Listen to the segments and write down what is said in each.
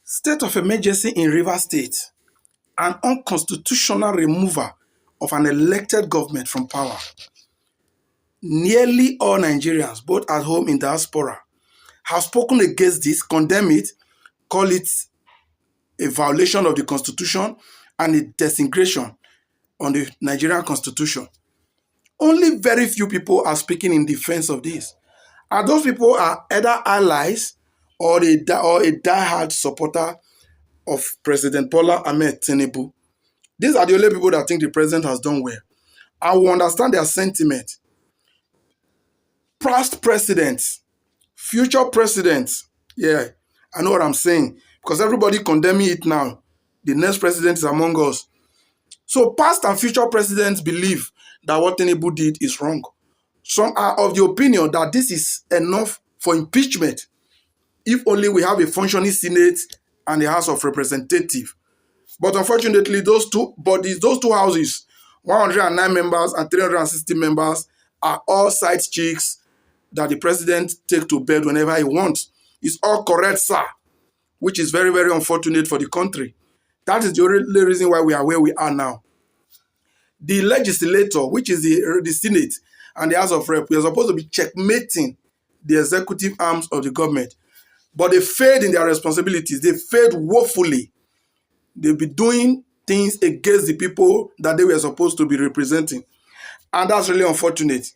State of emergency in Rivers State, an unconstitutional removal of an elected government from power. Nearly all Nigerians, both at home in diaspora, have spoken against this, condemn it, call it a violation of the constitution and a desecration on the Nigerian constitution. Only very few people are speaking in defense of this. And those people are either allies or a die-hard supporter of President Bola Ahmed Tinubu. These are the only people that think the president has done well. I will understand their sentiment. Past presidents, future presidents, yeah, I know what I'm saying, because everybody condemning it now. The next president is among us. So past and future presidents believe that what Tinubu did is wrong. Some are of the opinion that this is enough for impeachment if only we have a functioning Senate and a House of Representatives. But unfortunately, those two bodies, those two houses, 109 members and 360 members, are all side chicks that the president takes to bed whenever he wants. It's all correct, sir, which is very, very unfortunate for the country. That is the only reason why we are where we are now. The legislator, which is the Senate and the House of Rep, we are supposed to be checkmating the executive arms of the government. But they failed in their responsibilities. They failed woefully. They'll be doing things against the people that they were supposed to be representing. And that's really unfortunate.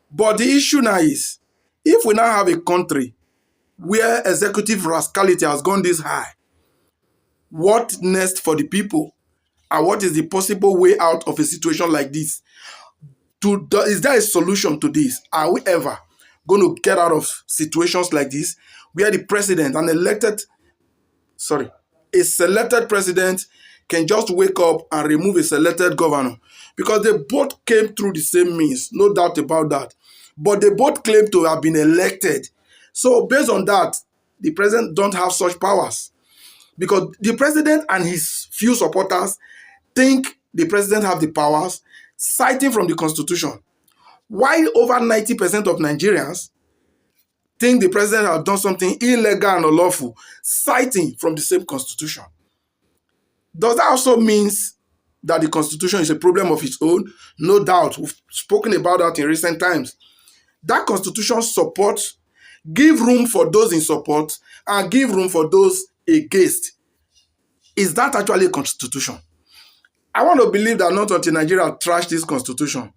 But the issue now is, if we now have a country where executive rascality has gone this high, what next for the people? And what is the possible way out of a situation like this? Is there a solution to this? Are we ever going to get out of situations like this where the president, a selected president can just wake up and remove a selected governor? Because they both came through the same means, no doubt about that. But they both claim to have been elected. So based on that, the president don't have such powers. Because the president and his few supporters think the president have the powers, citing from the constitution. While over 90% of Nigerians think the president has done something illegal and unlawful, citing from the same constitution. Does that also mean that the constitution is a problem of its own? No doubt. We've spoken about that in recent times. That constitution supports, give room for those in support, and give room for those against. Is that actually a constitution? I want to believe that not until Nigeria trash this constitution,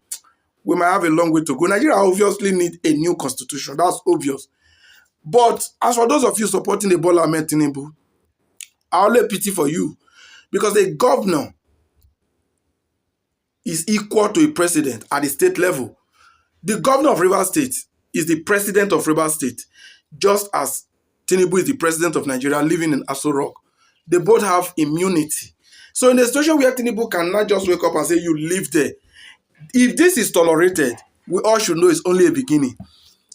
we might have a long way to go. Nigeria obviously needs a new constitution. That's obvious. But as for those of you supporting the Bola Ahmed Tinubu, I only pity for you, because a governor is equal to a president at the state level. The governor of Rivers State is the president of Rivers State, just as Tinubu is the president of Nigeria living in Aso Rock. They both have immunity. So in a situation where Tinubu cannot just wake up and say, you live there, if this is tolerated, we all should know it's only a beginning.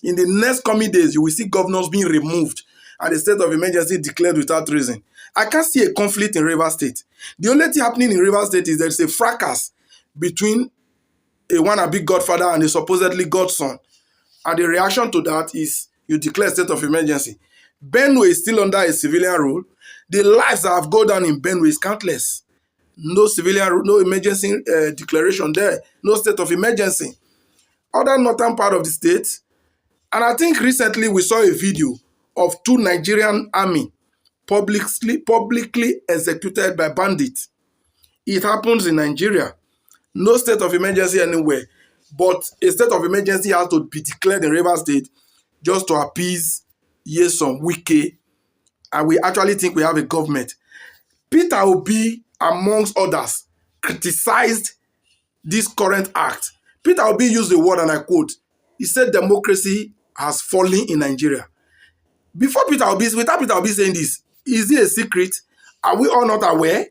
In the next coming days, you will see governors being removed and the state of emergency declared without reason. I can't see a conflict in Rivers State. The only thing happening in Rivers State is there's a fracas between a wannabe godfather and a supposedly godson. And the reaction to that is you declare state of emergency. Benue is still under a civilian rule. The lives that have gone down in Benue is countless. No civilian, no emergency declaration there. No state of emergency. Other northern part of the state. And I think recently we saw a video of two Nigerian army publicly executed by bandits. It happens in Nigeria. No state of emergency anywhere. But a state of emergency has to be declared in Rivers State just to appease Yesom Wike. And we actually think we have a government. Peter Obi, amongst others, criticized this current act. Peter Obi used the word, and I quote, he said democracy has fallen in Nigeria. Without Peter Obi saying this, is it a secret? Are we all not aware?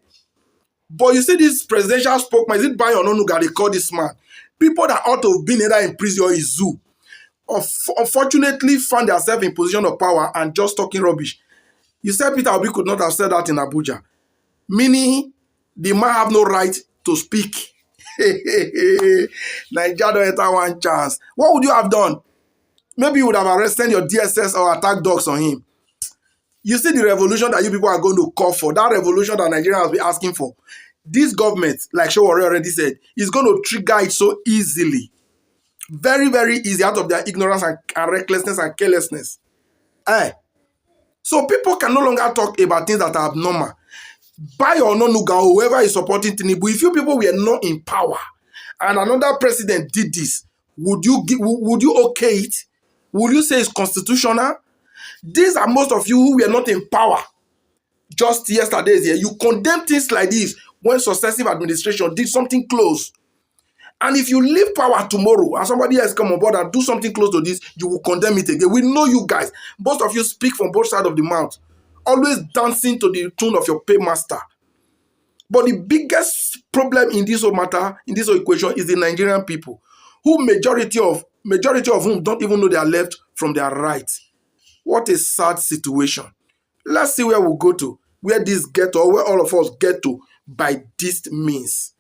But you see this presidential spokesman, is it Bayo Ononuga they call this man? People that ought to have been either in prison or in zoo, unfortunately found themselves in position of power and just talking rubbish. You said Peter Obi could not have said that in Abuja. Meaning, the man have no right to speak. Nigeria don't enter one chance. What would you have done? Maybe you would have arrested your DSS or attack dogs on him. You see the revolution that you people are going to call for, that revolution that Nigeria has been asking for. This government, like Showore already said, is going to trigger it so easily. Very, very easy out of their ignorance and recklessness and carelessness. Eh. So people can no longer talk about things that are abnormal. Buy or no Nuga, whoever is supporting Tinubu, if you people were not in power and another president did this, would you okay it? Would you say it's constitutional? These are most of you who were not in power just yesterday. Here, you condemn things like this when successive administration did something close. And if you leave power tomorrow and somebody else come on board and do something close to this, you will condemn it again. We know you guys. Most of you speak from both sides of the mouth, always dancing to the tune of your paymaster. But the biggest problem in this whole matter, in this whole equation, is the Nigerian people, who majority of whom don't even know their left from their right. What a sad situation. Let's see where we'll go to, where this get, or where all of us get to by this means.